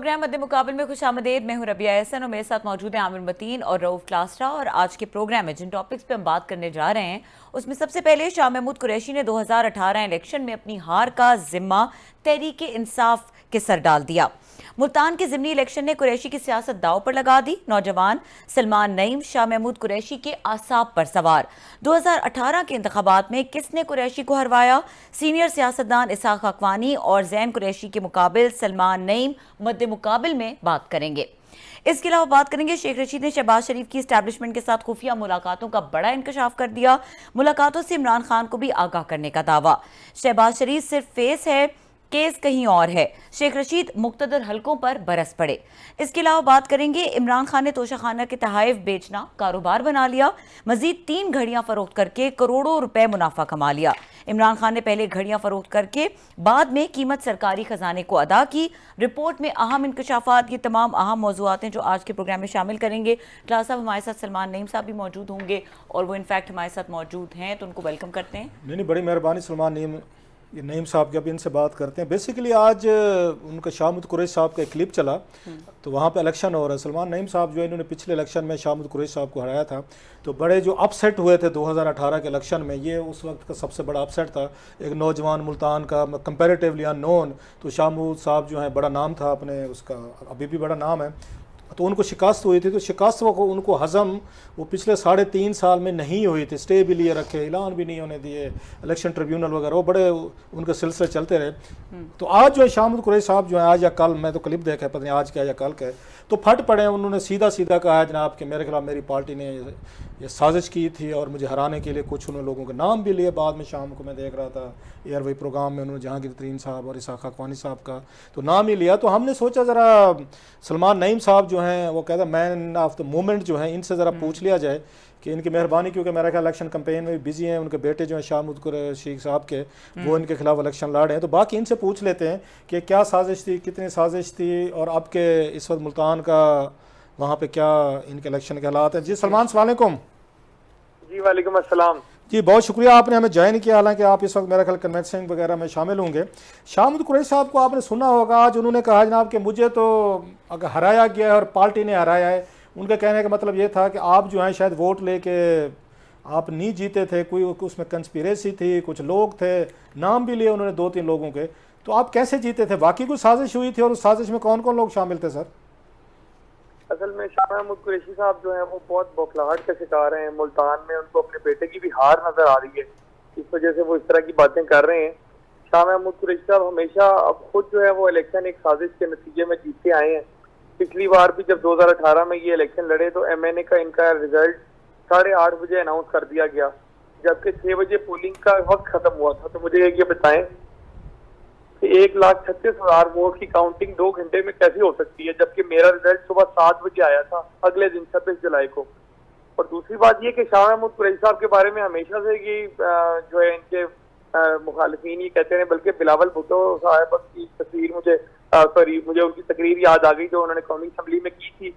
Programme मद्दे मुकाबले में खुशामदीद। मैं हूं रबिया एहसन और मेरे साथ मौजूद हैं आमिर मतीन और रऊफ क्लास्ट्रा। और आज के प्रोग्राम में जिन टॉपिक्स पे हम बात करने जा रहे हैं उसमें सबसे पहले शाह महमूद कुरैशी ने 2018 इलेक्शन में अपनी हार का जिम्मा तहरीक इंसाफ के सर डाल दिया। मुल्तान के ज़िमनी इलेक्शन ने कुरैशी की सियासत दाव पर लगा दी। नौजवान सलमान नईम शाह महमूद कुरैशी के आसाब पर सवार। 2018 के इंतखाबात में किसने कुरैशी को हरवाया? सीनियर सियासतदान इसहाक अकवानी और जैन कुरैशी के मुकाबिल सलमान नईम मद्दे मुकाबिल में बात करेंगे। इसके अलावा बात करेंगे शेख रशीद ने शहबाज शरीफ की एस्टैब्लिशमेंट के साथ खुफिया मुलाकातों का बड़ा इंकशाफ कर दिया। मुलाकातों से इमरान खान को भी आगाह करने का दावा। शहबाज शरीफ सिर्फ फेस है, केस कहीं और है। शेख रशीद मुख्तदर हलकों पर बरस पड़े। इसके अलावा बात करेंगे इमरान खान ने तोशाखाना के तहाइफ बेचना कारोबार बना लिया। मजीद 3 घड़ियां फरोख्त करके करोड़ों रुपए मुनाफा कमा लिया। इमरान खान ने पहले घड़ियां फरोख्त करके बाद में कीमत सरकारी खजाने को अदा की। रिपोर्ट में अहम इंकशाफात, ये तमाम अहम मौजूआत हैं जो आज के प्रोग्राम में शामिल करेंगे। क्लास साहब हमारे साथ सलमान नईम साहब भी मौजूद होंगे और वो इनफैक्ट हमारे साथ मौजूद हैं, तो उनको वेलकम करते हैं। नहीं, बड़ी मेहरबानी सलमान नईम, ये नईम साहब के अभी इनसे बात करते हैं। बेसिकली आज उनका शाह महमूद कुरैशी साहब का एक क्लिप चला, तो वहाँ पे इलेक्शन हो रहा है। सलमान नईम साहब जो है इन्होंने पिछले इलेक्शन में शाह महमूद कुरैशी साहब को हराया था, तो बड़े जो अपसेट हुए थे 2018 के इलेक्शन में, ये उस वक्त का सबसे बड़ा अपसेट था। एक नौजवान मुल्तान का कंपैरेटिवली अननोन, तो शाह महमूद साहब जो है बड़ा नाम था अपने, उसका अभी भी बड़ा नाम है, तो उनको शिकस्त हुई थी। तो शिकस्त को उनको हज़म वो पिछले 3.5 साल में नहीं हुई थी। स्टे भी लिए रखे, ऐलान भी नहीं होने दिए, इलेक्शन ट्रिब्यूनल वगैरह, वो बड़े उनके सिलसिले चलते रहे। तो आज जो है शाह महमूद कुरैशी साहब जो है, आज या कल, मैं तो क्लिप देखा है, पता नहीं आज क्या या कल का, तो फट पड़े। उन्होंने सीधा सीधा कहा है जनाब कि मेरे खिलाफ मेरी पार्टी ने ये साजिश की थी और मुझे हराने के लिए कुछ उन्होंने लोगों के नाम भी लिए। बाद में शाम को मैं देख रहा था एयर वही प्रोग्राम में उन्होंने जहांगीर तरीन साहब और इसहाक अकवानी साहब का तो नाम ही लिया। तो हमने सोचा ज़रा सलमान नईम साहब जो हैं, वो कहता मैन ऑफ द मोमेंट जो हैं, इनसे ज़रा पूछ लिया जाए कि इनकी मेहरबानी, क्योंकि मेरा ख्याल इलेक्शन कैंपेन में भी बिजी हैं। उनके बेटे जो हैं शाह महमूद कुरैशी साहब के, वो इनके खिलाफ इलेक्शन लड़ रहे हैं। तो बाकी इनसे पूछ लेते हैं कि क्या साजिश थी, कितनी साजिश थी, और अब के इस वक्त मुल्तान का वहाँ पे क्या इनके इलेक्शन के हालात हैं। जी सलमान, अस्सलाम वालेकुम। जी वालेकुम अस्सलाम। जी बहुत शुक्रिया, आपने हमें ज्वाइन किया। हालांकि आप इस वक्त मेरा ख्याल कन्वेंशन वगैरह में शामिल होंगे। शाह महमूद कुरैशी साहब को आपने सुना होगा, आज उन्होंने कहा जनाब कि मुझे तो अगर हराया गया है और पार्टी ने हराया है। उनका कहने का मतलब ये था कि आप जो हैं शायद वोट लेके आप नहीं जीते थे, कोई उसमें कंस्पिरेसी थी, कुछ लोग थे, नाम भी लिए उन्होंने 2-3 लोगों के। तो आप कैसे जीते थे? वाकई कोई साजिश हुई थी और उस साजिश में कौन कौन लोग शामिल थे सर? असल में शाह महमूद कुरैशी साहब जो हैं वो बहुत बौखलाहट का शिकार हैं। मुल्तान में उनको अपने बेटे की भी हार नजर आ रही है, इस वजह से वो इस तरह की बातें कर रहे हैं। शाह महमूद कुरैशी साहब हमेशा अब खुद जो है वो इलेक्शन एक साजिश के नतीजे में जीतते आए हैं। पिछली बार भी जब 2018 में ये इलेक्शन लड़े तो MNA का इनका रिजल्ट 8:30 बजे अनाउंस कर दिया गया, जबकि 6 बजे पोलिंग का वक्त खत्म हुआ था। तो मुझे ये बताएं कि 1,36,000 वोट की काउंटिंग 2 घंटे में कैसे हो सकती है, जबकि मेरा रिजल्ट सुबह 7 बजे आया था अगले दिन 26 जुलाई को। और दूसरी बात ये कि शाह महमूद कुरैशी साहब के बारे में हमेशा से ये जो है इनके मुखालिफिन ये कहते हैं, बल्कि बिलावल भुट्टो साहब की तस्वीर मुझे उनकी तकरीर याद आ गई जो उन्होंने कौमी असम्बली में की थी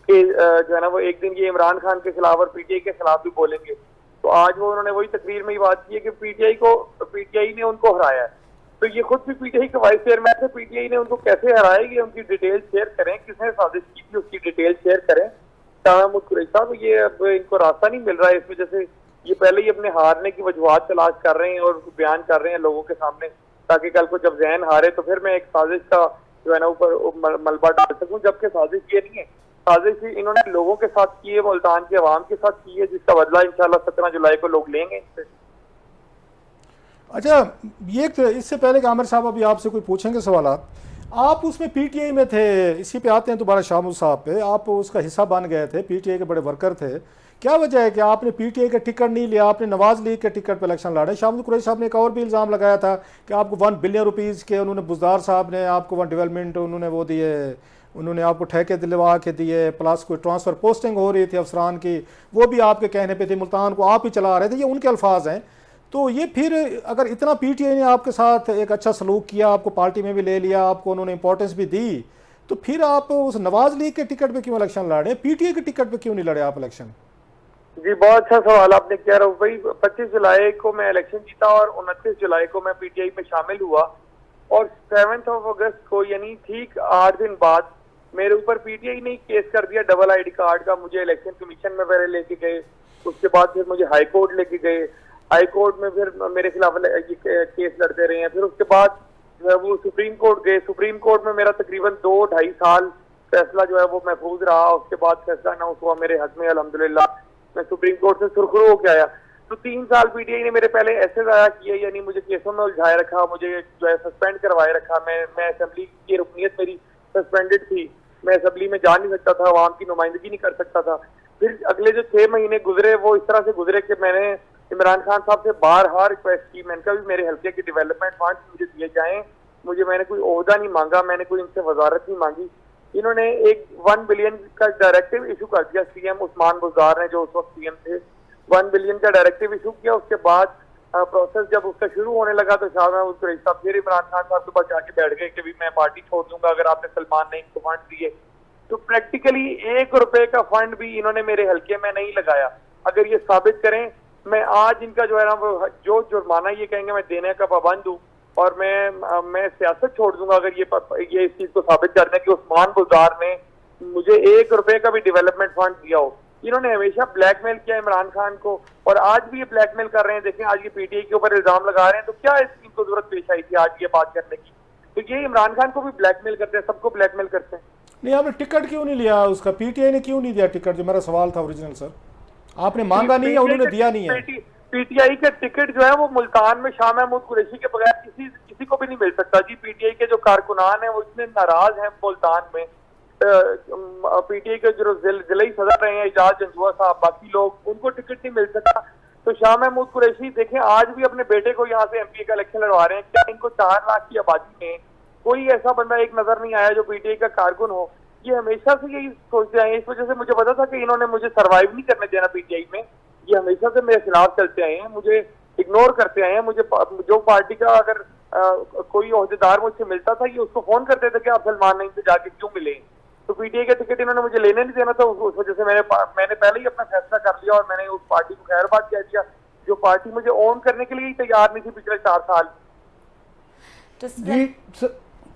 कि जो है ना वो एक दिन ये इमरान खान के खिलाफ और PTI के खिलाफ भी बोलेंगे। तो आज वो उन्होंने वही तकरीर में ही बात की है कि PTI ने उनको हराया है। तो ये खुद भी PTI के वाइस चेयरमैन थे, PTI ने उनको कैसे हराया ये उनकी डिटेल शेयर करें, किसने साजिश की थी उसकी डिटेल शेयर करें। शाह महमूद कुरैशी साहब ये अब इनको रास्ता नहीं मिल रहा है, इस वजह से ये पहले ही अपने हारने की वजूहात तलाश कर रहे हैं और बयान कर रहे हैं लोगों के सामने, ताकि कल को जब जहन हारे तो फिर मैं एक साजिश का जो है ना ऊपर मलबा डाल सकूं। जबकि साजिश ये नहीं है, साजिश इन्होंने लोगों के साथ की है, मुल्तान के अवाम के साथ की है, जिसका बदला इंशाल्लाह 17 जुलाई को लोग लेंगे। अच्छा, ये इससे पहले कि आमिर साहब अभी आपसे कोई पूछेंगे सवाल, आप उसमें PTI में थे, इसी पे आते हैं दोबारा शाह महमूद साहब पे, आप उसका हिस्सा बन गए थे, PTI के बड़े वर्कर थे। क्या वजह है कि आपने PTI का टिकट नहीं लिया, आपने नवाज लीग के टिकट पर इलेक्शन लड़े? शाह महमूद कुरैशी साहब ने एक और भी इल्ज़ाम लगाया था कि आपको 1 बिलियन रुपीज़ के उन्होंने, बुज़दार साहब ने आपको 1 डेवलपमेंट उन्होंने वो दिए, उन्होंने आपको ठेके दिलवा के दिए, प्लस कोई ट्रांसफ़र पोस्टिंग हो रही थी अफसरान की, वो भी आपके कहने पर थी, मुल्तान को आप ही चला रहे थे, ये उनके अल्फाज हैं। तो ये फिर अगर इतना PTI ने आपके साथ एक अच्छा सलूक किया, आपको पार्टी में भी ले लिया, आपको उन्होंने इंपॉर्टेंस भी दी, तो फिर आप उस नवाज लीग के टिकट पे क्यों इलेक्शन लड़े, PTI के टिकट पे क्यों नहीं लड़े आप इलेक्शन? जी बहुत अच्छा सवाल आपने किया भाई। 25 जुलाई को मैं इलेक्शन जीता और 29 जुलाई को मैं PTI में शामिल हुआ। और 7 अगस्त को यानी ठीक 8 दिन बाद मेरे ऊपर पीटीआई ने केस कर दिया डबल आईडी कार्ड का। मुझे इलेक्शन कमीशन में पहले लेके गए, उसके बाद फिर मुझे हाई कोर्ट लेके गए, हाई कोर्ट में फिर मेरे खिलाफ केस लड़ते रहे हैं। फिर उसके बाद वो सुप्रीम कोर्ट गए, सुप्रीम कोर्ट में मेरा तकरीबन 2-2.5 साल फैसला जो है वो महफूज रहा। उसके बाद फैसला अनाउंस हुआ मेरे हक में, अल्हम्दुलिल्लाह मैं सुप्रीम कोर्ट से सुरखरू होके आया। तो 3 साल पीटीआई ने मेरे पहले ऐसे जाया किए, यानी मुझे केसों में उलझाए रखा, मुझे जो है सस्पेंड करवाए रखा। मैं असेंबली की रुकनीत मेरी सस्पेंडेड थी, मैं असेंबली में जा नहीं सकता था, आवाम की नुमाइंदगी नहीं कर सकता था। फिर अगले जो 6 महीने गुजरे वो इस तरह से गुजरे कि मैंने इमरान खान साहब से बारहा रिक्वेस्ट की, मैंने कहा भी मेरे हल्के के डेवलपमेंट फंड मुझे दिए जाएं, मैंने कोई ओहदा नहीं मांगा, मैंने कोई इनसे वजारत नहीं मांगी। इन्होंने एक 1 बिलियन का डायरेक्टिव इशू कर दिया, सीएम उस्मान बुज़दार ने जो उस वक्त सीएम थे, 1 बिलियन का डायरेक्टिव इशू किया। उसके बाद प्रोसेस जब उसका शुरू होने लगा तो शाह महमूद कुरैशी साहब फिर इमरान खान साहब के पास जाके बैठ गए कि भी मैं पार्टी छोड़ दूंगा अगर आपने सलमान नहीं को फंड दिए। तो प्रैक्टिकली 1 रुपए का फंड भी इन्होंने मेरे हल्के में नहीं लगाया। अगर ये साबित करें, मैं आज इनका जो है ना वो जो जुर्माना ये कहेंगे मैं देने का पाबंद हूँ और मैं सियासत छोड़ दूंगा अगर ये इस चीज को साबित कर दें कि उस्मान बुज़दार ने मुझे 1 रुपए का भी डेवलपमेंट फंड दिया हो। इन्होंने हमेशा ब्लैकमेल किया इमरान खान को और आज भी ये ब्लैकमेल कर रहे हैं। देखें आज ये पीटीआई के ऊपर इल्जाम लगा रहे हैं, तो क्या इनको जरूरत पेश आई थी आज ये बात करने की? तो ये इमरान खान को भी ब्लैकमेल करते हैं, सबको ब्लैकमेल करते हैं। नहीं, आपने टिकट क्यों नहीं लिया उसका? पीटीआई ने क्यों नहीं दिया टिकट? जो मेरा सवाल था ओरिजिनल सर, आपने मांगा नहीं है, उन्होंने दिया नहीं है। पीटीआई का टिकट जो है वो मुल्तान में शाह महमूद कुरैशी के बगैर किसी को भी नहीं मिल सकता जी। पीटीआई के जो कारकुनान है वो इतने नाराज हैं मुल्तान में, पीटीआई के जो जिले सदर रहे हैं एजाज जंजुआ साहब, बाकी लोग, उनको टिकट नहीं मिल सकता। तो शाह महमूद कुरैशी देखें आज भी अपने बेटे को यहाँ से एमपी का इलेक्शन लड़वा रहे हैं। क्या इनको 4 लाख की आबादी में कोई ऐसा बंदा एक नजर नहीं आया जो पीटीआई का कारकुन हो? ये हमेशा से यही सोचते आए हैं। इस वजह से मुझे पता था कि इन्होंने मुझे सर्वाइव नहीं करने देना पीटीआई में। ये हमेशा से मेरे खिलाफ चलते आए हैं, मुझे इग्नोर करते आए हैं। मुझे जो पार्टी का अगर कोई ओहदेदार मुझसे मिलता था ये उसको फोन करते थे कि आप सलमान नहीं से जाके क्यों मिले। तो पीटीआई का टिकट इन्होंने मुझे लेने नहीं देना था, उस वजह से मैंने पहले ही अपना फैसला कर लिया और मैंने उस पार्टी को खैरबाद कह दिया जो पार्टी मुझे ओन करने के लिए ही तैयार नहीं थी पिछले 4 साल।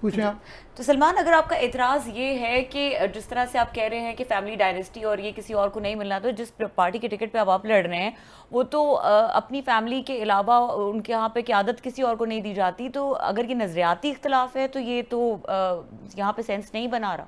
पूछें आप। तो सलमान, अगर आपका एतराज़ ये है कि जिस तरह से आप कह रहे हैं कि फैमिली डायनेस्टी और ये किसी और को नहीं मिलना, तो जिस पार्टी के टिकट पे अब आप लड़ रहे हैं वो तो अपनी फैमिली के अलावा उनके यहाँ पे क़यादत किसी और को नहीं दी जाती। तो अगर ये नज़रियाती इख्तलाफ है तो ये तो यहाँ पे सेंस नहीं बना रहा।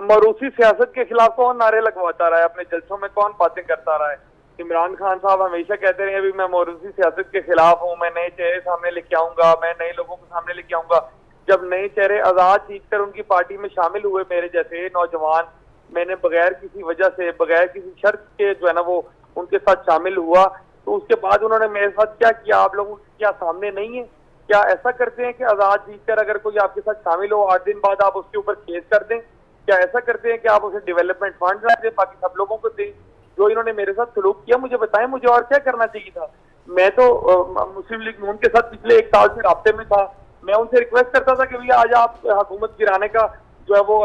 मरूसी सियासत के खिलाफ कौन नारे लगवाता रहा है? अपने जलसों में कौन बातें करता रहा है? इमरान खान साहब हमेशा कहते रहे अभी मैं मौरूसी सियासत के खिलाफ हूँ, मैं नए चेहरे सामने लेके आऊंगा, मैं नए लोगों को सामने लेके आऊंगा। जब नए चेहरे आजाद जीतकर उनकी पार्टी में शामिल हुए मेरे जैसे नौजवान, मैंने बगैर किसी वजह से, बगैर किसी शर्त के जो है ना वो उनके साथ शामिल हुआ, तो उसके बाद उन्होंने मेरे साथ क्या किया आप लोगों के क्या सामने नहीं है? क्या ऐसा करते हैं कि आजाद जीतकर अगर कोई आपके साथ शामिल हो 8 दिन बाद आप उसके ऊपर केस कर दें? क्या ऐसा करते हैं कि आप उसे डेवलपमेंट फंड ला दें बाकी सब लोगों को दें? जो इन्होंने मेरे साथ सलूक किया मुझे बताएं, मुझे और क्या करना चाहिए था? मैं तो मुस्लिम लीग नून के साथ पिछले 1 साल से राब्ते में था। मैं उनसे रिक्वेस्ट करता था कि भैया आज आप हुकूमत गिराने का जो है वो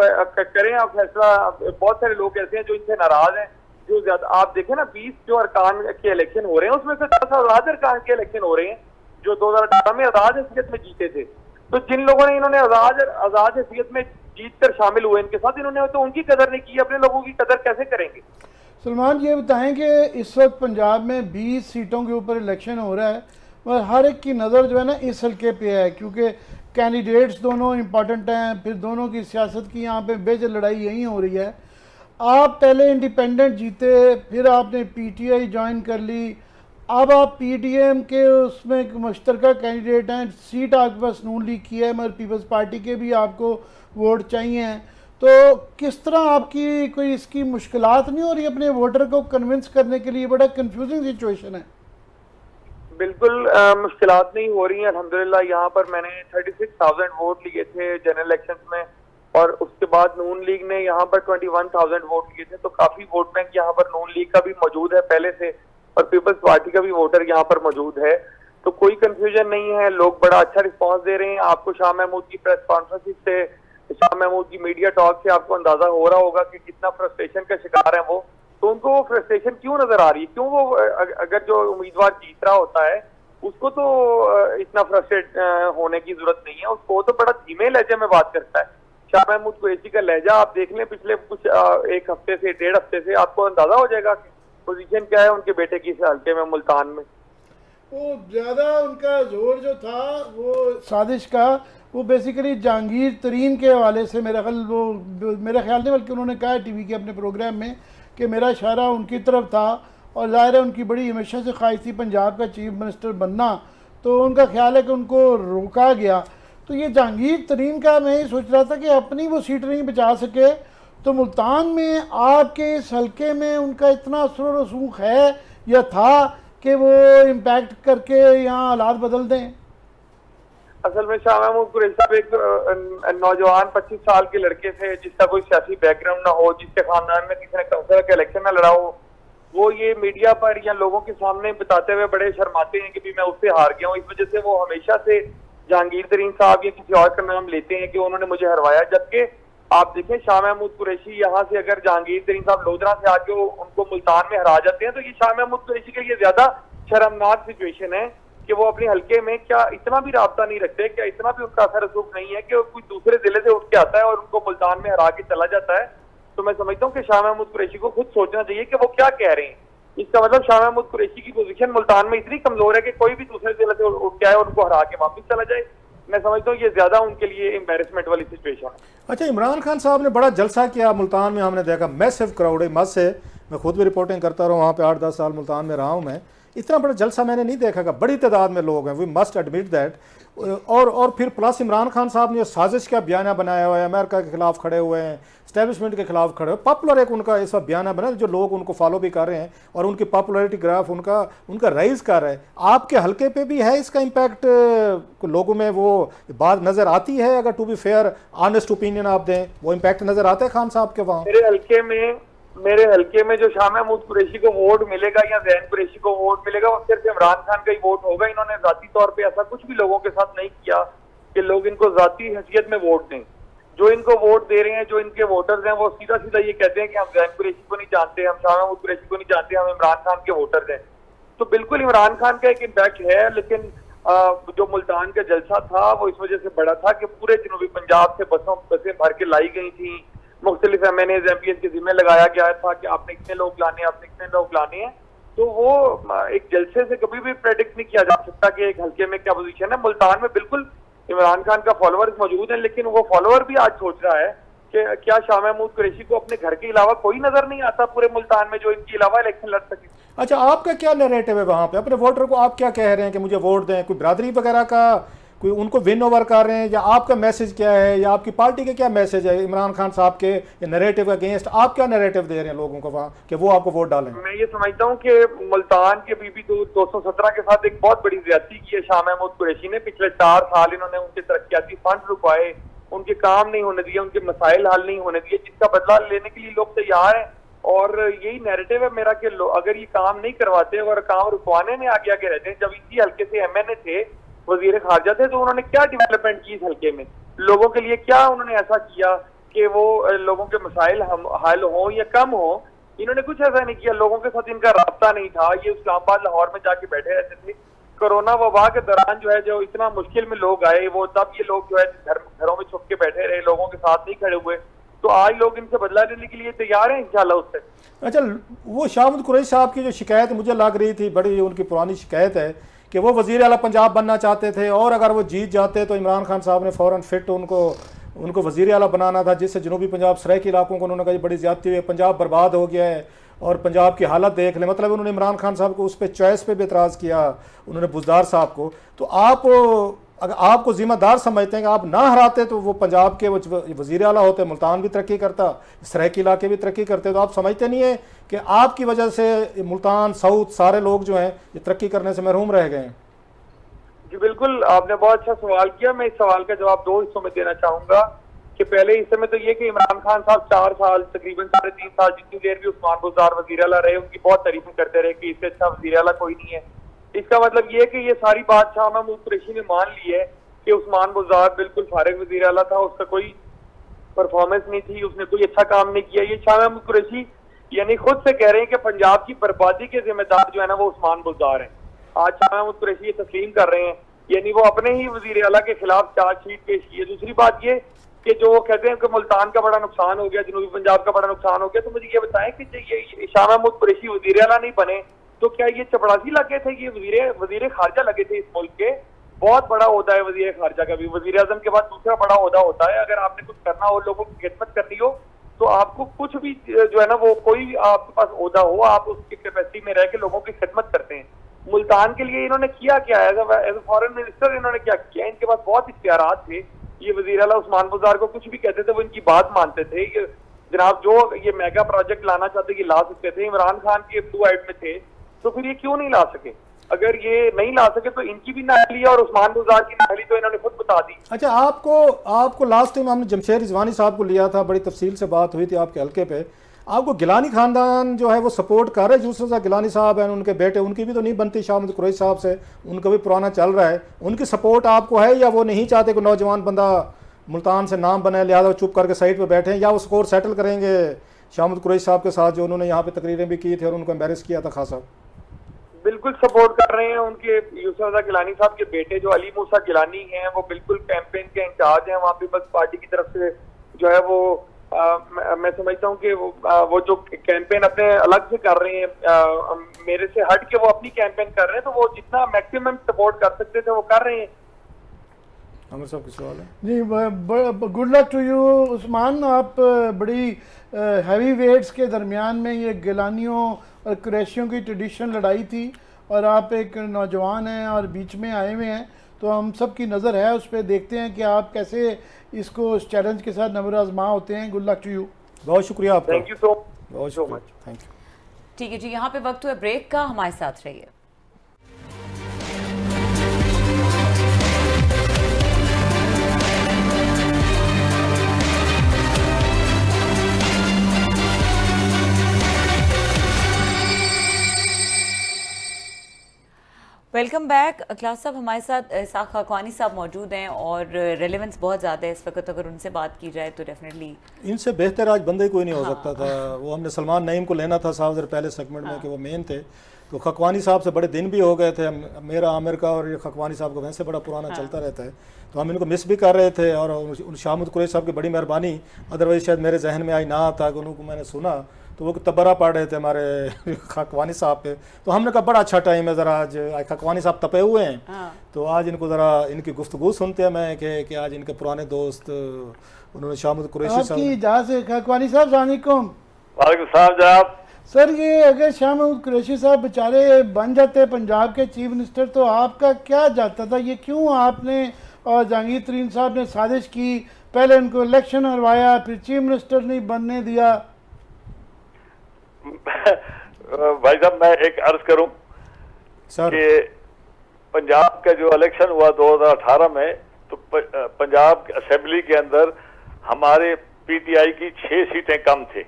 करें आप फैसला। बहुत सारे लोग ऐसे हैं जो इनसे नाराज हैं, जो ज्यादा आप देखें ना 20 जो अरकान के इलेक्शन हो रहे हैं उसमें से 10 आजाद अरकान के इलेक्शन हो रहे हैं जो 2018 में आजाद हैसियत में जीते थे। तो जिन लोगों ने इन्होंने आजाद हैसियत में जीत कर शामिल हुए इनके साथ, इन्होंने तो उनकी कदर नहीं की, अपने लोगों की कदर कैसे करेंगे? सलमान, ये बताएं कि इस वक्त पंजाब में 20 सीटों के ऊपर इलेक्शन हो रहा है और हर एक की नज़र जो है ना इस हल्के पे है, क्योंकि कैंडिडेट्स दोनों इम्पॉर्टेंट हैं, फिर दोनों की सियासत की यहाँ पे बेज लड़ाई यहीं हो रही है। आप पहले इंडिपेंडेंट जीते, फिर आपने पीटीआई ज्वाइन कर ली, अब आप पीडीएम के उसमें एक मुश्तरका कैंडिडेट हैं, सीट आपके पास नून लीग की है मगर पीपल्स पार्टी के भी आपको वोट चाहिए हैं। तो किस तरह आपकी कोई इसकी मुश्किलात नहीं हो रही अपने वोटर को कन्विंस करने के लिए? बड़ा कंफ्यूजिंग सिचुएशन है। बिल्कुल मुश्किलात नहीं हो रही हैं अल्हम्दुलिल्लाह। यहाँ पर मैंने 36,000 वोट लिए थे जनरल इलेक्शंस में और उसके बाद नून लीग ने यहाँ पर 21,000 वोट लिए थे। तो काफी वोट बैंक यहाँ पर नून लीग का भी मौजूद है पहले से और पीपल्स पार्टी का भी वोटर यहाँ पर मौजूद है। तो कोई कंफ्यूजन नहीं है, लोग बड़ा अच्छा रिस्पॉन्स दे रहे हैं। आपको शाह महमूद की प्रेस कॉन्फ्रेंस से, शाह महमूद की मीडिया टॉक से आपको अंदाजा हो रहा होगा कि कितना फ्रस्ट्रेशन का शिकार है वो। तो उनको वो फ्रस्ट्रेशन क्यों नजर आ रही है? क्यों वो अगर जो उम्मीदवार जीत रहा होता है उसको तो इतना फ्रस्ट्रेट होने की जरूरत नहीं है। उसको तो बड़ा धीमे लहजे में बात करता है। शाह महमूद कुरैशी का लहजा आप देख लें पिछले कुछ एक हफ्ते से, 1.5 हफ्ते से, आपको अंदाजा हो जाएगा कि पोजीशन क्या है उनके बेटे की इस हल्के में, मुल्तान में। वो ज़्यादा उनका जोर जो था वो साजिश का, वो बेसिकली जहांगीर तरीन के हवाले से मेरा ख्याल नहीं, बल्कि उन्होंने कहा टीवी के अपने प्रोग्राम में कि मेरा इशारा उनकी तरफ था, और ज़ाहिर है उनकी बड़ी हमेशा से ख्वाहिश थी पंजाब का चीफ मिनिस्टर बनना, तो उनका ख्याल है कि उनको रोका गया। तो ये जहांगीर तरीन का मैं ये सोच रहा था कि अपनी वो सीट नहीं बचा सके, तो मुल्तान में आपके इस हल्के में उनका इतना असर और रसूख है या था कि वो इम्पैक्ट करके यहाँ हालात बदल दें? असल में शाह महमूद कुरैशी साहब एक नौजवान 25 साल के लड़के थे जिसका कोई सियासी बैकग्राउंड ना हो, जिसके खानदान में किसी ने काउंसिलर का इलेक्शन ना लड़ा हो। वो ये मीडिया पर या लोगों के सामने बताते हुए बड़े शर्माते हैं कि भी मैं उससे हार गया हूँ। इस वजह से वो हमेशा से जहांगीर तरीन साहब या किसी और का नाम लेते हैं कि उन्होंने मुझे हरवाया। जबकि आप देखें शाह महमूद कुरैशी यहाँ से अगर जहांगीर तरीन साहब लोधरा से आके उनको मुल्तान में हरा जाते हैं तो ये शाह महमूद कुरैशी के लिए ज्यादा शर्मनाक सिचुएशन है कि वो अपने हल्के में क्या इतना भी राब्ता नहीं रखते, क्या इतना भी उनका असर रसूख नहीं है कि वो कोई दूसरे जिले से उठ के आता है और उनको मुल्तान में हरा के चला जाता है। तो मैं समझता हूँ कि शाह महमूद कुरैशी को खुद सोचना चाहिए कि वो क्या कह रहे हैं। इसका मतलब शाह महमूद कुरैशी की पोजीशन मुल्तान में इतनी कमजोर है कि कोई भी दूसरे जिले से उठ के आए और उनको हरा के वापस चला जाए। मैं समझता हूँ ये ज्यादा उनके लिए एम्बेरसमेंट वाली सिचुएशन है। अच्छा, इमरान खान साहब ने बड़ा जलसा किया मुल्तान में, हमने देखा मैसिव क्राउड है, मत से मैं खुद भी रिपोर्टिंग करता रहा हूँ, वहाँ पे 8-10 साल मुल्तान में रहा हूँ मैं, इतना बड़ा जलसा मैंने नहीं देखा कि बड़ी तादाद में लोग हैं, वी मस्ट एडमिट दैट। और फिर प्लस इमरान खान साहब ने साजिश का बयाना बनाया हुआ है, अमेरिका के खिलाफ खड़े हुए हैं, स्टैब्लिशमेंट के खिलाफ खड़े हुए, पॉपुलर एक उनका ऐसा बयाना बना जो लोग उनको फॉलो भी कर रहे हैं और उनकी पॉपुलैरिटी ग्राफ उनका राइज कर रहा है। आपके हल्के पे भी है इसका इम्पैक्ट, लोगों में वो बात नज़र आती है? अगर to be fair honest opinion आप दें, वो इम्पैक्ट नज़र आता है खान साहब के वहाँ? मेरे हल्के में जो शाह महमूद कुरैशी को वोट मिलेगा या जैन कुरैशी को वोट मिलेगा वो सिर्फ इमरान खान का ही वोट होगा। इन्होंने जाती तौर पे ऐसा कुछ भी लोगों के साथ नहीं किया कि लोग इनको जाती हैसियत में वोट दें। जो इनको वोट दे रहे हैं, जो इनके वोटर्स हैं, वो सीधा सीधा ये कहते हैं कि हम जैन कुरैशी को नहीं जानते, हम शाह महमूद कुरैशी को नहीं जानते, हम इमरान खान के वोटर्स हैं। तो बिल्कुल इमरान खान का एक इम्पैक्ट है, लेकिन जो मुल्तान का जलसा था वो इस वजह से बड़ा था कि पूरे जनूबी पंजाब से बसें भर के लाई गई थी, मुख्तलिफ MNAs MPs के जिम्मे लगाया गया था कि आपने इतने लोग लाने, आपने इतने लोग लाने हैं। तो वो एक जलसे से कभी भी प्रेडिक्ट नहीं किया जा सकता कि एक हल्के में क्या पोजीशन है। मुल्तान में बिल्कुल इमरान खान का फॉलोअर्स मौजूद है, लेकिन वो फॉलोअर भी आज सोच रहा है कि क्या शाह महमूद कुरैशी को अपने घर के अलावा कोई नजर नहीं आता पूरे मुल्तान में जो इनके अलावा इलेक्शन लड़ सके। अच्छा, आपका क्या नैरेटिव है वहाँ पे? अपने वोटर को आप क्या कह रहे हैं कि मुझे वोट दें? कोई बरादरी वगैरह का कोई उनको विन ओवर कर रहे हैं, या आपका मैसेज क्या है, या आपकी पार्टी का क्या मैसेज है इमरान खान साहब के नैरेटिव के अगेंस्ट? आप क्या नैरेटिव दे रहे हैं लोगों को वहाँ कि वो आपको वोट डालें? मैं ये समझता हूँ कि मुल्तान के बीबी 217 के साथ एक बहुत बड़ी ज्यादती की है शाह महमूद कुरैशी ने। पिछले 4 साल इन्होंने उनके तरक्याती फंड रुकवाए, उनके काम नहीं होने दिए, उनके मसाइल हल नहीं होने दिए, जिसका बदला लेने के लिए लोग तैयार हैं। और यही नैरेटिव है मेरा कि अगर ये काम नहीं करवाते और काम रुकवाने में आगे आगे रहते हैं। जब इसी हल्के से MNA थे, वजीर खारजा थे, तो उन्होंने क्या डेवलपमेंट की इस हल्के में? लोगों के लिए क्या उन्होंने ऐसा किया कि वो लोगों के मसाइल हल हो या कम हो? इन्होंने कुछ ऐसा नहीं किया। लोगों के साथ इनका राब्ता नहीं था। ये इस्लामाबाद लाहौर में जाके बैठे रहते थे। कोरोना वबा के दौरान जो है, जो इतना मुश्किल में लोग आए, वो तब ये लोग जो है घरों में छुप के बैठे रहे, लोगों के साथ नहीं खड़े हुए। तो आज लोग इनसे बदला लेने के लिए तैयार हैं इंशाल्लाह उससे। अच्छा, वो शाह महमूद कुरैशी साहब की जो शिकायत मुझे लग रही थी, बड़ी उनकी पुरानी शिकायत है कि वो वज़ीर आला पंजाब बनना चाहते थे, और अगर वो जीत जाते तो इमरान खान साहब ने फ़ौरन फिट उनको वज़ीर आला बनाना था, जिससे जनूबी पंजाब सराइकी इलाकों को उन्होंने कहा बड़ी ज़्यादती हुई है, पंजाब बर्बाद हो गया है और पंजाब की हालत देख लें। मतलब उन्होंने इमरान खान साहब को उस पर चॉइस पे भी एतराज़ किया, उन्होंने बुज़दार साहब को। तो आप अगर आपको जिम्मेदार समझते हैं कि आप ना हराते तो वो पंजाब के वज़ीर आला होते, मुल्तान भी तरक्की करता, सराइकी इलाके भी तरक्की करते, तो आप समझते नहीं है कि आपकी वजह से मुल्तान साउथ सारे लोग जो हैं ये तरक्की करने से महरूम रह गए हैं? जी बिल्कुल, आपने बहुत अच्छा सवाल किया। मैं इस सवाल का जवाब 2 हिस्सों में देना चाहूंगा कि पहले हिस्से में तो ये कि इमरान खान साहब 4 साल तकरीबन 3.5 साल जितनी देर भी उस्मान बुज़दार वज़ीर आला रहे, उनकी बहुत तारीफें करते रहे कि इससे अच्छा वज़ीर आला कोई नहीं है। इसका मतलब ये कि ये सारी बात शाह महमूद कुरैशी ने मान ली है कि उस्मान बुज़दार बिल्कुल फारिग वज़ीर आला था, उसका कोई परफॉर्मेंस नहीं थी, उसने कोई अच्छा काम नहीं किया। ये शाह महमूद कुरैशी यानी खुद से कह रहे हैं कि पंजाब की बर्बादी के जिम्मेदार जो है ना वो उस्मान बुज़दार हैं। आज शाह महमूद कुरैशी ये तस्लीम कर रहे हैं, यानी वो अपने ही वजीर आला के खिलाफ चार्जशीट पेश की है। दूसरी बात ये कि जो वो कहते हैं कि मुल्तान का बड़ा नुकसान हो गया, जनूबी पंजाब का बड़ा नुकसान हो गया, तो मुझे ये बताएं कि ये शाह महमूद कुरैशी वजीर आला नहीं बने तो क्या ये चपड़ासी लगे थे? ये वजीर खारजा लगे थे इस मुल्क के। बहुत बड़ा ओहदा है वजीर खारजा का भी, वजीर आजम के बाद दूसरा बड़ा ओहदा होता है। अगर आपने कुछ करना हो, लोगों की खिदमत करनी हो, तो आपको कुछ भी जो है ना, वो कोई भी आपके पास ओहदा हो, आप उसकी कैपेसिटी में रह के लोगों की खिदमत करते हैं। मुल्तान के लिए इन्होंने किया क्या? एज ए फॉरेन मिनिस्टर इन्होंने क्या किया? इनके पास बहुत इख्तियारात थे। ये वजीर आला उस्मान बुज़दार को कुछ भी कहते थे, वो इनकी बात मानते थे। ये जनाब जो ये मेगा प्रोजेक्ट लाना चाहते ये ला सकते थे। इमरान खान के ब्लू आइड में थे, तो फिर ये क्यों नहीं ला सके? अगर ये नहीं ला सके तो इनकी भी नाअहली और उस्मान बुज़दार की नाअहली तो इन्होंने खुद बता दी। अच्छा, आपको लास्ट टाइम हमने जमशेद रिजवानी साहब को लिया था, बड़ी तफसील से बात हुई थी आपके हल्के पे। आपको गिलानी खानदान जो है वो सपोर्ट कर रहे हैं? यूसुफ गिलानी साहब हैं, उनके बेटे, उनकी भी तो नहीं बनती शाह महमूद कुरैशी साहब से, उनका भी पुराना चल रहा है। उनकी सपोर्ट आपको है या वो नहीं चाहते कि नौजवान बंदा मुल्तान से नाम बने, लिहाजा वो चुप करके साइड पे बैठे हैं, या वो स्कोर सेटल करेंगे शाह महमूद कुरैशी साहब के साथ जो उन्होंने यहाँ पे तकरीरें भी की थी और उनको एम्बेरस किया था खासा? बिल्कुल सपोर्ट कर रहे हैं। उनके यूसुफ गिलानी साहब के बेटे जो अली मूसा गिलानी हैं, वो बिल्कुल कैंपेन के इंचार्ज हैं वहाँ पे। बस पार्टी की तरफ से जो है वो मैं समझता हूँ कि वो जो कैंपेन अपने अलग से कर रहे हैं, मेरे से हट के वो अपनी कैंपेन कर रहे हैं, तो वो जितना मैक्सिमम सपोर्ट कर सकते थे वो कर रहे हैं। आमिर साहब की सवाल है जी। Good luck to you Usman. आप बड़ी हैवी वेट्स के दरमियान में ये गिलानियों और कुरैशियों की ट्रेडिशनल लड़ाई थी, और आप एक नौजवान हैं और बीच में आए हुए हैं, तो हम सब की नज़र है उस पर। देखते हैं कि आप कैसे इसको इस चैलेंज के साथ नंबर आजमा होते हैं। Good luck to you. बहुत शुक्रिया आपका। Thank you so much. Thank you. ठीक है जी, यहाँ पे वक्त हुआ ब्रेक का, हमारे साथ रहिए। Welcome back. क्लास साहब हमारे साथ इसाक खाकवानी साहब मौजूद हैं और रेलेवेंस बहुत ज़्यादा है इस वक्त। अगर उनसे बात की जाए तो डेफिनेटली इनसे बेहतर आज बंदे कोई नहीं हो सकता था। वो हमने सलमान नईम को लेना था साहब पहले सेगमेंट में कि वो मेन थे, तो खकवानी साहब से बड़े दिन भी हो गए थे। मेरा आमिर का और ये खकवानी साहब का वैसे बड़ा पुराना चलता रहता है, तो हम इनको मिस भी कर रहे थे। और उन शाह महमूद कुरैशी साहब की बड़ी मेहरबानी, अदरवाइज शायद मेरे जहन में आई ना आता कि उनको मैंने सुना तो वो तबरा पढ़ रहे थे हमारे खकवानी साहब पे। तो हमने कहा बड़ा अच्छा टाइम है, ज़रा आज खकवानी साहब तपे हुए हैं, तो आज इनको ज़रा इनकी गुफ्तगू सुनते हैं। मैं कि आज इनके पुराने दोस्त उन्होंने शाह महमूद कुरैशी साहब। खकवानी साहब अस्सलाम वालेकुम। वालेकुम सलाम जनाब। सर, ये अगर शाह महमूद कुरैशी साहब बेचारे बन जाते पंजाब के चीफ मिनिस्टर तो आपका क्या जाता था? ये क्यों आपने और जहांगीर तरीन साहब ने साजिश की, पहले उनको इलेक्शन हरवाया, फिर चीफ मिनिस्टर नहीं बनने दिया? भाई साहब, मैं एक अर्ज करूं कि पंजाब का जो इलेक्शन हुआ 2018 में, तो पंजाब असेंबली के अंदर हमारे पीटीआई की 6 सीटें कम थी,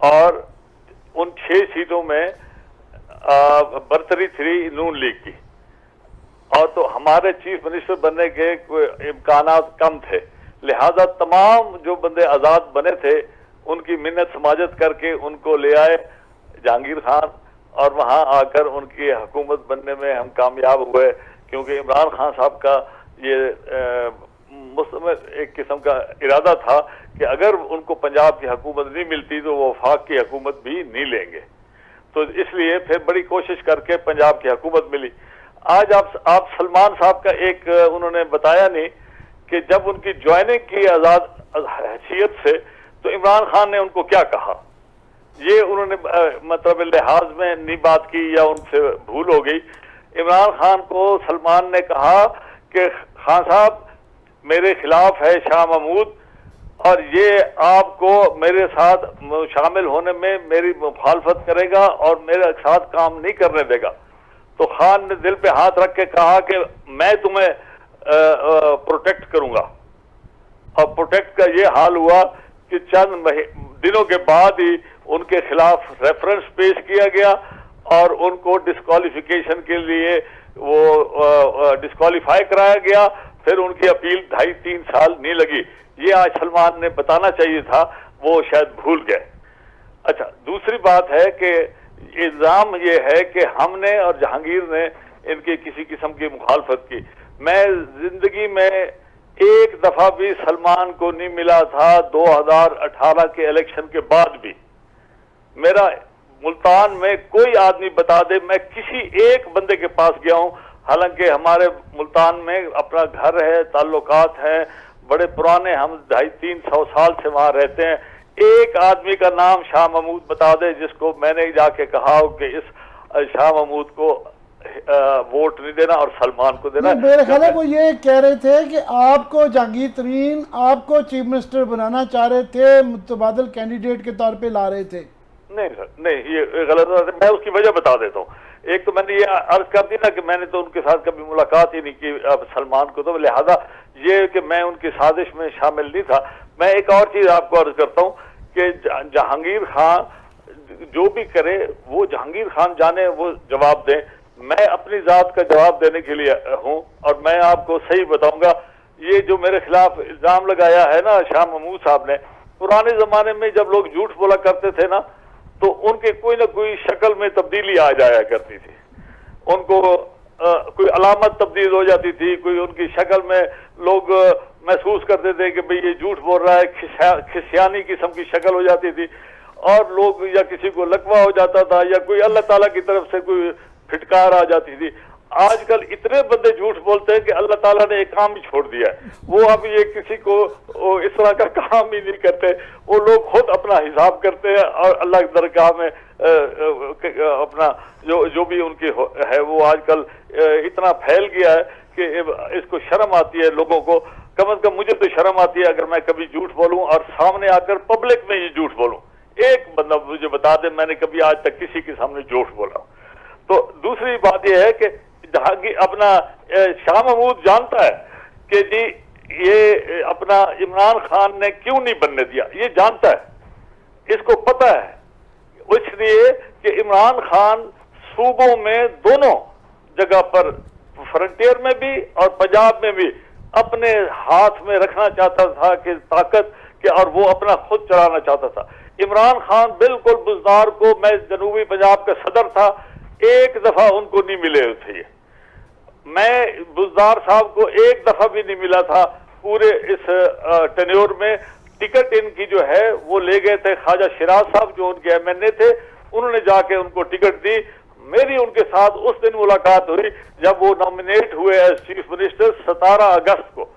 और उन 6 सीटों में बर्तरी थी नून लीग की, और तो हमारे चीफ मिनिस्टर बनने के इम्कानात कम थे। लिहाजा तमाम जो बंदे आज़ाद बने थे उनकी मिन्नत समाजत करके उनको ले आए जहांगीर खान, और वहां आकर उनकी हुकूमत बनने में हम कामयाब हुए, क्योंकि इमरान खान साहब का ये मुस्तमिल एक किस्म का इरादा था कि अगर उनको पंजाब की हुकूमत नहीं मिलती तो वो वफाक की हुकूमत भी नहीं लेंगे। तो इसलिए फिर बड़ी कोशिश करके पंजाब की हुकूमत मिली। आज आप सलमान साहब का एक उन्होंने बताया नहीं कि जब उनकी ज्वाइनिंग की आज़ाद हैसियत से, तो इमरान खान ने उनको क्या कहा, ये उन्होंने मतलब लिहाज में नहीं बात की या उनसे भूल हो गई। इमरान खान को सलमान ने कहा कि खान साहब मेरे खिलाफ है शाह महमूद, और ये आपको मेरे साथ शामिल होने में मेरी मुखालफत करेगा और मेरे साथ काम नहीं करने देगा। तो खान ने दिल पे हाथ रख के कहा कि मैं तुम्हें प्रोटेक्ट करूंगा, और प्रोटेक्ट का ये हाल हुआ कि चंद दिनों के बाद ही उनके खिलाफ रेफरेंस पेश किया गया और उनको डिस्क्वालिफिकेशन के लिए वो डिस्क्वालीफाई कराया गया। फिर उनकी अपील 2.5-3 साल नहीं लगी। ये आज सलमान ने बताना चाहिए था, वो शायद भूल गए। अच्छा, दूसरी बात है कि इल्जाम ये है कि हमने और जहांगीर ने इनकी किसी किस्म की मुखालफत की। मैं जिंदगी में एक दफा भी सलमान को नहीं मिला था 2018 के इलेक्शन के बाद भी। मेरा मुल्तान में कोई आदमी बता दे, मैं किसी एक बंदे के पास गया हूं, हालांकि हमारे मुल्तान में अपना घर है, ताल्लुकात हैं बड़े पुराने, हम 250-300 साल से वहां रहते हैं। एक आदमी का नाम शाह महमूद बता दे जिसको मैंने जाके कहा हो कि इस शाह महमूद को वोट नहीं देना और सलमान को देना। मेरे ख्याल है वो ये कह रहे थे कि आपको जहांगीर तरीन आपको चीफ मिनिस्टर बनाना चाह रहे थे, मुतबादल कैंडिडेट के तौर पे ला रहे थे। नहीं सर, नहीं, ये गलत बात है। मैं उसकी वजह बता देता हूँ। एक तो मैंने ये अर्ज कर दी ना कि मैंने तो उनके साथ कभी मुलाकात ही नहीं की सलमान को, तो लिहाजा ये कि मैं उनकी साजिश में शामिल नहीं था। मैं एक और चीज आपको अर्ज करता हूँ कि जहांगीर खान जो भी करे वो जहांगीर खान जाने, वो जवाब दें। मैं अपनी जात का जवाब देने के लिए हूँ और मैं आपको सही बताऊंगा। ये जो मेरे खिलाफ इल्जाम लगाया है ना शाह महमूद साहब ने, पुराने जमाने में जब लोग झूठ बोला करते थे ना, तो उनके कोई ना कोई शक्ल में तब्दीली आ जाया करती थी। उनको कोई अलामत तब्दील हो जाती थी, कोई उनकी शक्ल में लोग महसूस करते थे कि भाई ये झूठ बोल रहा है, खिसियानी किस्म की शक्ल हो जाती थी और लोग, या किसी को लकवा हो जाता था या कोई अल्लाह ताला की तरफ से कोई फिटकार आ जाती थी। आजकल इतने बंदे झूठ बोलते हैं कि अल्लाह ताला ने एक काम ही छोड़ दिया है। वो अब ये किसी को इस तरह का काम ही नहीं करते, वो लोग खुद अपना हिसाब करते हैं और अल्लाह की दरगाह में अपना जो भी उनकी है वो आजकल इतना फैल गया है कि इसको शर्म आती है लोगों को। कम से कम मुझे तो शर्म आती है अगर मैं कभी झूठ बोलूं और सामने आकर पब्लिक में ये झूठ बोलूं। एक बंदा मुझे बता दे मैंने कभी आज तक किसी के सामने झूठ बोला। तो दूसरी बात यह है कि जहांगीर अपना शाह महमूद जानता है कि जी ये अपना इमरान खान ने क्यों नहीं बनने दिया, ये जानता है, इसको पता है। इसलिए कि इमरान खान सूबों में दोनों जगह पर, फ्रंटियर में भी और पंजाब में भी, अपने हाथ में रखना चाहता था कि ताकत के, और वो अपना खुद चलाना चाहता था। इमरान खान बिल्कुल बुजदार को, मैं जनूबी पंजाब का सदर था, एक दफा उनको नहीं मिले थे। मैं बुजदार साहब को एक दफा भी नहीं मिला था पूरे इस टेन्योर में। टिकट इनकी जो है वो ले गए थे ख्वाजा शिराज साहब जो उनके एमएनए थे, उन्होंने जाके उनको टिकट दी। मेरी उनके साथ उस दिन मुलाकात हुई जब वो नॉमिनेट हुए एज चीफ मिनिस्टर 17 अगस्त को।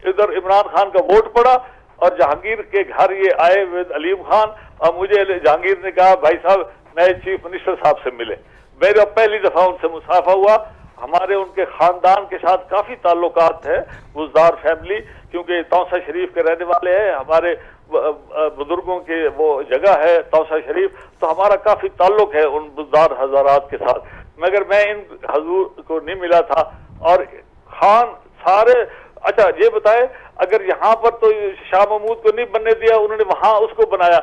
इधर इमरान खान का वोट पड़ा और जहांगीर के घर ये आए विद अलीम खान, और मुझे जहांगीर ने कहा भाई साहब नए चीफ मिनिस्टर साहब से मिले। मेरा पहली दफा उनसे मुसाफा हुआ। हमारे उनके खानदान के साथ काफी ताल्लुकात है, बुजदार फैमिली, क्योंकि तौसा शरीफ के रहने वाले हैं, हमारे बुजुर्गों के वो जगह है तौसा शरीफ, तो हमारा काफी ताल्लुक है उन बुजदार हजारात के साथ। मगर मैं इन हजूर को नहीं मिला था। और खान सारे, अच्छा ये बताए, अगर यहाँ पर तो शाह महमूद को नहीं बनने दिया, उन्होंने वहां उसको बनाया।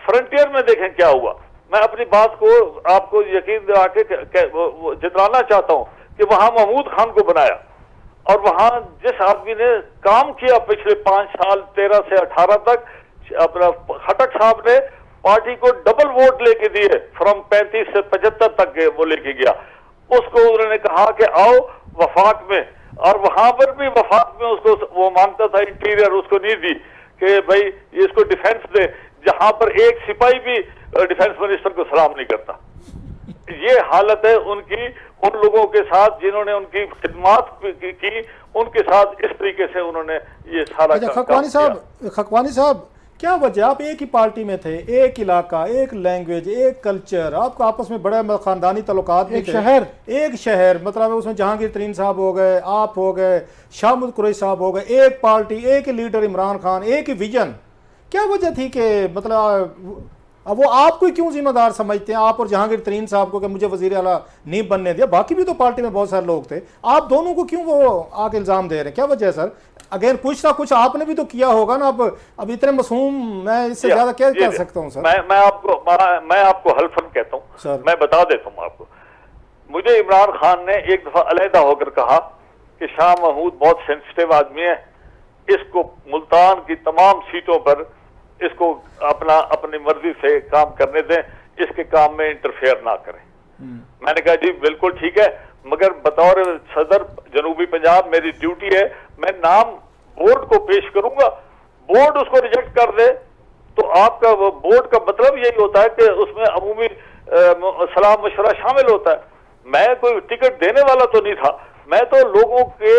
फ्रंटियर में देखें क्या हुआ। मैं अपनी बात को आपको यकीन दिला के जितलाना चाहता हूं कि वहां महमूद खान को बनाया, और वहां जिस आदमी ने काम किया पिछले 5 साल 13 से 18 तक, अपना खटक साहब ने पार्टी को डबल वोट लेके दिए, फ्रॉम 35 से 75 तक वो लेके गया। उसको उन्होंने कहा कि आओ वफाक में, और वहां पर भी वफाक में उसको वो मांगता था इंटीरियर, उसको नहीं दी कि भाई इसको डिफेंस दे, जहां पर एक सिपाही भी डिफेंस मिनिस्टर को सलाम नहीं करता। ये हालत है उनकी उन लोगों के साथ जिन्होंने उनकी खिदमत की, उनके साथ इस तरीके से उन्होंने ये सारा अच्छा, खकवानी साहब क्या वजह, आप एक ही पार्टी में थे, एक इलाका, एक लैंग्वेज, एक कल्चर, आपको आपस में बड़े खानदानी तल्लुकात भी थे, एक शहर, मतलब उसमें जहांगीर तरीन साहब हो गए, आप हो गए, शाह महमूद कुरैशी साहब हो गए, एक पार्टी, एक लीडर इमरान खान, एक ही विजन। क्या वजह थी कि मतलब अब वो आपको क्यों जिम्मेदार समझते हैं, आप और जहांगीर तरीन साहब को, कि मुझे वजीर आला नहीं बनने दिया? बाकी भी तो पार्टी में बहुत सारे लोग थे, आप दोनों को क्यों वो आके इल्जाम दे रहे हैं? क्या वजह है सर? अगेन कुछ ना कुछ आपने भी तो किया होगा ना। अब इतने मासूम, मैं इससे ज्यादा क्या कह सकता हूँ सर? मैं आपको हल्फन कहता हूँ सर, मैं बता देता हूँ आपको। मुझे इमरान खान ने एक दफा अलहदा होकर कहा कि शाह महमूद बहुत सेंसिटिव आदमी है, इसको मुल्तान की तमाम सीटों पर इसको अपनी मर्जी से काम करने दें, इसके काम में इंटरफेयर ना करें। मैंने कहा जी बिल्कुल ठीक है, मगर बतौर सदर जनूबी पंजाब मेरी ड्यूटी है, मैं नाम बोर्ड को पेश करूंगा, बोर्ड उसको रिजेक्ट कर दे तो आपका बोर्ड का मतलब यही होता है कि उसमें अमूमी सलाह मशवरा शामिल होता है। मैं कोई टिकट देने वाला तो नहीं था, मैं तो लोगों के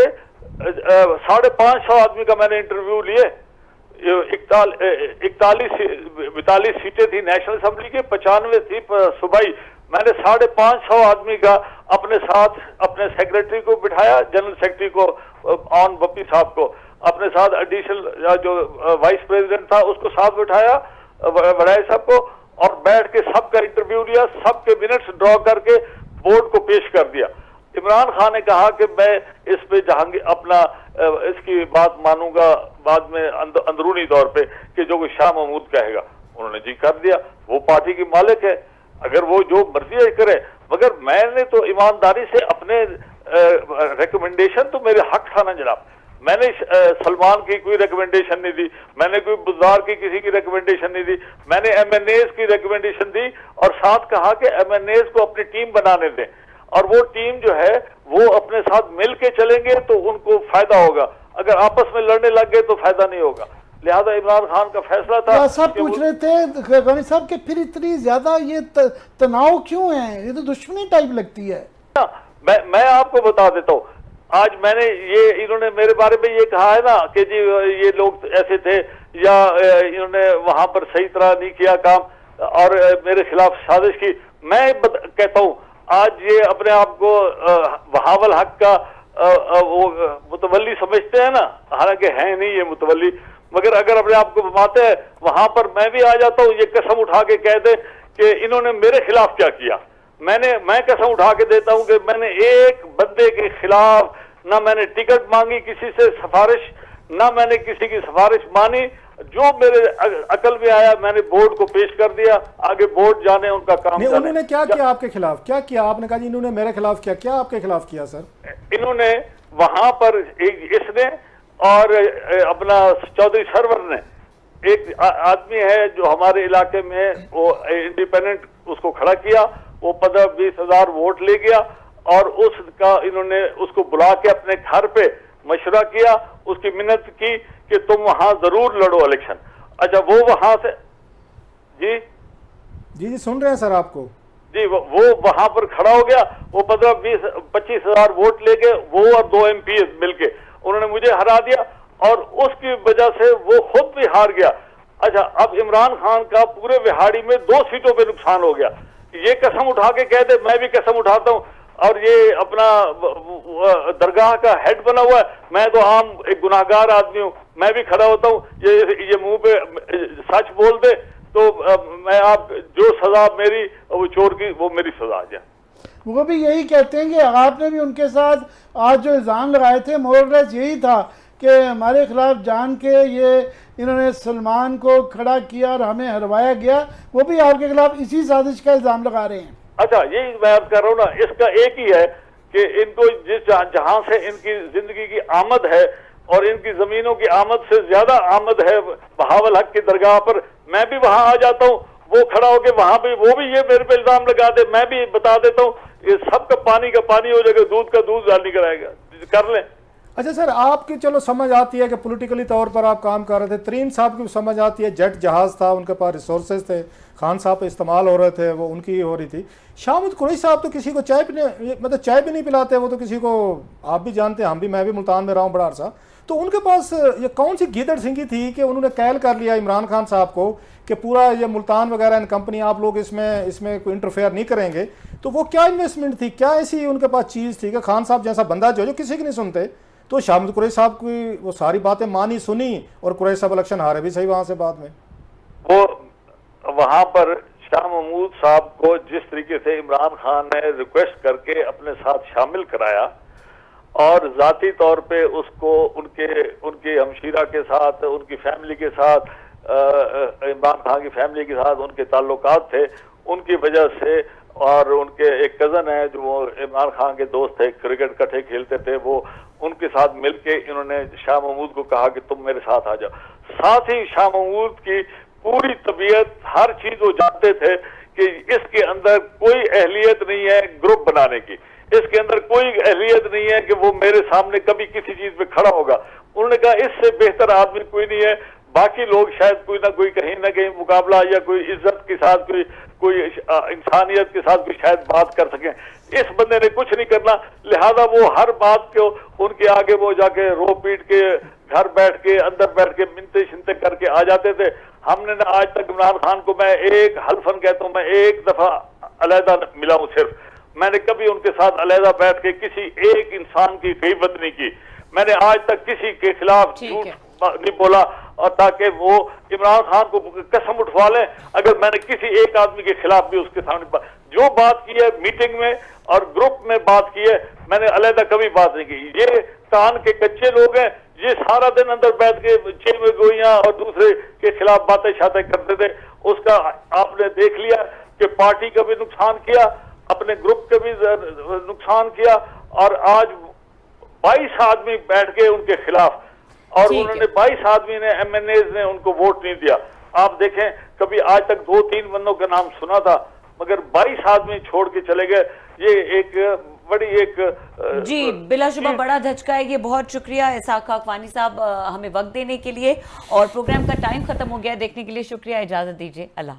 550 आदमी का मैंने इंटरव्यू लिए। 42 सीटें थी नेशनल असेंबली की, 95 थी सूबाई। मैंने 550 आदमी का अपने साथ, अपने सेक्रेटरी को बिठाया, जनरल सेक्रेटरी को ऑन बप्पी साहब को, अपने साथ एडिशनल जो वाइस प्रेसिडेंट था उसको साथ बिठाया, वड़ाई साहब को, और बैठ के सबका इंटरव्यू लिया, सबके मिनट्स ड्रॉ करके बोर्ड को पेश कर दिया। इमरान खान ने कहा कि मैं इस पे जहांगीर अपना इसकी बात मानूंगा बाद में अंदरूनी तौर पे कि जो कोई शाह महमूद कहेगा। उन्होंने जी कर दिया, वो पार्टी की मालिक है, अगर वो जो मर्जी करे। मगर मैंने तो ईमानदारी से अपने रिकमेंडेशन तो मेरे हक था ना जनाब। मैंने सलमान की कोई रिकमेंडेशन नहीं दी, मैंने कोई बुज़दार की किसी की रिकमेंडेशन नहीं दी, मैंने MNAs की रिकमेंडेशन दी और साथ कहा कि MNAs को अपनी टीम बनाने दें, और वो टीम जो है वो अपने साथ मिल के चलेंगे तो उनको फायदा होगा, अगर आपस में लड़ने लग गए तो फायदा नहीं होगा। लिहाजा इमरान खान का फैसला था। सब पूछ रहे थे गानी साहब कि फिर इतनी ज्यादा ये तनाव क्यों है, ये तो दुश्मनी टाइप लगती है। मैं आपको बता देता हूँ, आज मैंने ये, इन्होंने मेरे बारे में ये कहा है ना कि जी ये लोग ऐसे थे या इन्होंने वहां पर सही तरह नहीं किया काम और मेरे खिलाफ साजिश की। मैं कहता हूँ आज ये अपने आप को बहावल हक का वो मुतवल्ली समझते हैं ना, हालांकि है नहीं ये मुतवल्ली, मगर अगर अपने आप को घुमाते हैं वहां पर मैं भी आ जाता हूँ। ये कसम उठा के कह दे कि इन्होंने मेरे खिलाफ क्या किया। मैं कसम उठा के देता हूं कि मैंने एक बंदे के खिलाफ ना मैंने टिकट मांगी किसी से सिफारिश, ना मैंने किसी की सिफारिश मानी, जो मेरे अकल में आया मैंने बोर्ड को पेश कर दिया, आगे बोर्ड जाने उनका काम नहीं, उन्होंने क्या किया आपके खिलाफ, क्या किया? आपने कहा जी इन्होंने मेरे खिलाफ किया, क्या आपके खिलाफ किया सर? इन्होंने वहां पर इसने और अपना चौधरी सरवर ने, एक आदमी है जो हमारे इलाके में वो इंडिपेंडेंट उसको खड़ा किया, वो 15-20 हजार वोट ले गया और उसका इन्होंने उसको बुला के अपने घर पे मशवरा किया, उसकी मिन्नत की कि तुम वहां जरूर लड़ो इलेक्शन। अच्छा वो वहां से जी जी सुन रहे हैं सर आपको जी, वो वहां पर खड़ा हो गया, वो 15-20-25 हजार वोट लेके वो और 2 MP मिलके उन्होंने मुझे हरा दिया और उसकी वजह से वो खुद भी हार गया। अच्छा अब इमरान खान का पूरे बिहाड़ी में 2 सीटों पे नुकसान हो गया। ये कसम उठा के कह दे, मैं भी कसम उठाता हूँ, और ये अपना दरगाह का हेड बना हुआ है, मैं तो आम एक गुनाहगार आदमी हूँ, मैं भी खड़ा होता हूँ, ये मुंह पे सच बोल दे तो मैं आप जो सजा मेरी वो चोर की वो मेरी सजा जाए। वो भी यही कहते हैं कि आपने भी उनके साथ आज जो इल्ज़ाम लगाए थे मोरलेस यही था कि हमारे खिलाफ जान के ये इन्होंने सलमान को खड़ा किया और हमें हरवाया गया, वो भी आपके खिलाफ इसी साजिश का इल्ज़ाम लगा रहे हैं। अच्छा यही मैं अर्ज कर रहा हूँ ना, इसका एक ही है कि इनको जिस जहां से इनकी जिंदगी की आमद है और इनकी जमीनों की आमद से ज्यादा आमद है बहावल हक की दरगाह पर, मैं भी वहां आ जाता हूँ, वो खड़ा होके वहां भी वो भी ये मेरे पे इल्जाम लगा दे, मैं भी बता देता हूँ, ये सबका पानी का पानी हो जाएगा, दूध का दूध निकल आएगा, कर लें। अच्छा सर आपकी चलो समझ आती है कि पॉलिटिकली तौर पर आप काम कर रहे थे, तरीन साहब की समझ आती है, जेट जहाज़ था, उनके पास रिसोर्सेज थे, खान साहब पे इस्तेमाल हो रहे थे, वो उनकी हो रही थी। शाह कुरैशी साहब तो किसी को चाय भी नहीं, मतलब चाय भी नहीं पिलाते, वो तो किसी को, आप भी जानते हैं, हम भी, मैं भी मुल्तान में रहा हूँ बड़ा अरसा, तो उनके पास ये कौन सी गीदड़ सिंगी थी कि उन्होंने कैल कर लिया इमरान खान साहब को कि पूरा ये मुल्तान वगैरह इन कंपनी आप लोग इसमें कोई इंटरफेयर नहीं करेंगे। तो वो क्या इन्वेस्टमेंट थी, क्या ऐसी उनके पास चीज़ थी कि खान साहब जैसा बंदा जो किसी की नहीं सुनते, तो शाह कुरैशी साहब की वो सारी बातें मानी सुनी और कुरैशी साहब इलेक्शन हारे भी सही वहाँ से बाद में। वो वहाँ पर शाह महमूद साहब को जिस तरीके से इमरान खान ने रिक्वेस्ट करके अपने साथ शामिल कराया और जाती तौर पे उसको उनके हमशीरा के साथ, उनकी फैमिली के साथ, इमरान खान की फैमिली के साथ उनके ताल्लुकात थे, उनकी वजह से, और उनके एक कज़न है जो वो इमरान खान के दोस्त थे, क्रिकेट इकट्ठे खेलते थे, वो उनके साथ मिलके इन्होंने शाह महमूद को कहा कि तुम मेरे साथ आ जाओ। साथ ही शाह महमूद की पूरी तबीयत, हर चीज वो जानते थे कि इसके अंदर कोई अहलियत नहीं है ग्रुप बनाने की, इसके अंदर कोई अहलियत नहीं है कि वो मेरे सामने कभी किसी चीज पे खड़ा होगा। उन्होंने कहा इससे बेहतर आदमी कोई नहीं है, बाकी लोग शायद कोई ना कोई कहीं ना कहीं मुकाबला या कोई इज्जत के साथ कोई इंसानियत के साथ कोई शायद बात कर सके। इस बंदे ने कुछ नहीं करना, लिहाजा वो हर बात को उनके आगे वो जाके रो पीट के घर बैठ के अंदर बैठ के मिनते शिनते करके आ जाते थे। हमने ना आज तक इमरान खान को, मैं एक हल्फन कहता हूँ, मैं एक दफा अलहदा मिला हूँ सिर्फ, मैंने कभी उनके साथ अलहदा बैठ के किसी एक इंसान की गीबत नहीं की, मैंने आज तक किसी के खिलाफ झूठ नहीं बोला, और ताकि वो इमरान खान को कसम उठवा लें अगर मैंने किसी एक आदमी के खिलाफ भी उसके सामने जो बात की है मीटिंग में और ग्रुप में बात की है, मैंने अलहदा कभी बात नहीं की। ये कान के कच्चे लोग हैं, ये सारा दिन अंदर बैठ के चे में गोइयां और दूसरे के खिलाफ बातें शातें करते थे। उसका आपने देख लिया कि पार्टी का भी नुकसान किया, अपने ग्रुप का भी नुकसान किया, और आज 22 आदमी बैठ गए उनके खिलाफ, और उन्होंने 22 आदमी ने MNAs ने उनको वोट नहीं दिया। आप देखें, कभी आज तक 2-3 बंदों का नाम सुना था, मगर 22 आदमी छोड़ के चले गए। ये एक बड़ी एक जी बिलाशुबा बड़ा धचका है ये। बहुत शुक्रिया इसाक खाकवानी साहब हमें वक्त देने के लिए, और प्रोग्राम का टाइम खत्म हो गया, देखने के लिए शुक्रिया, इजाजत दीजिए, अल्लाह।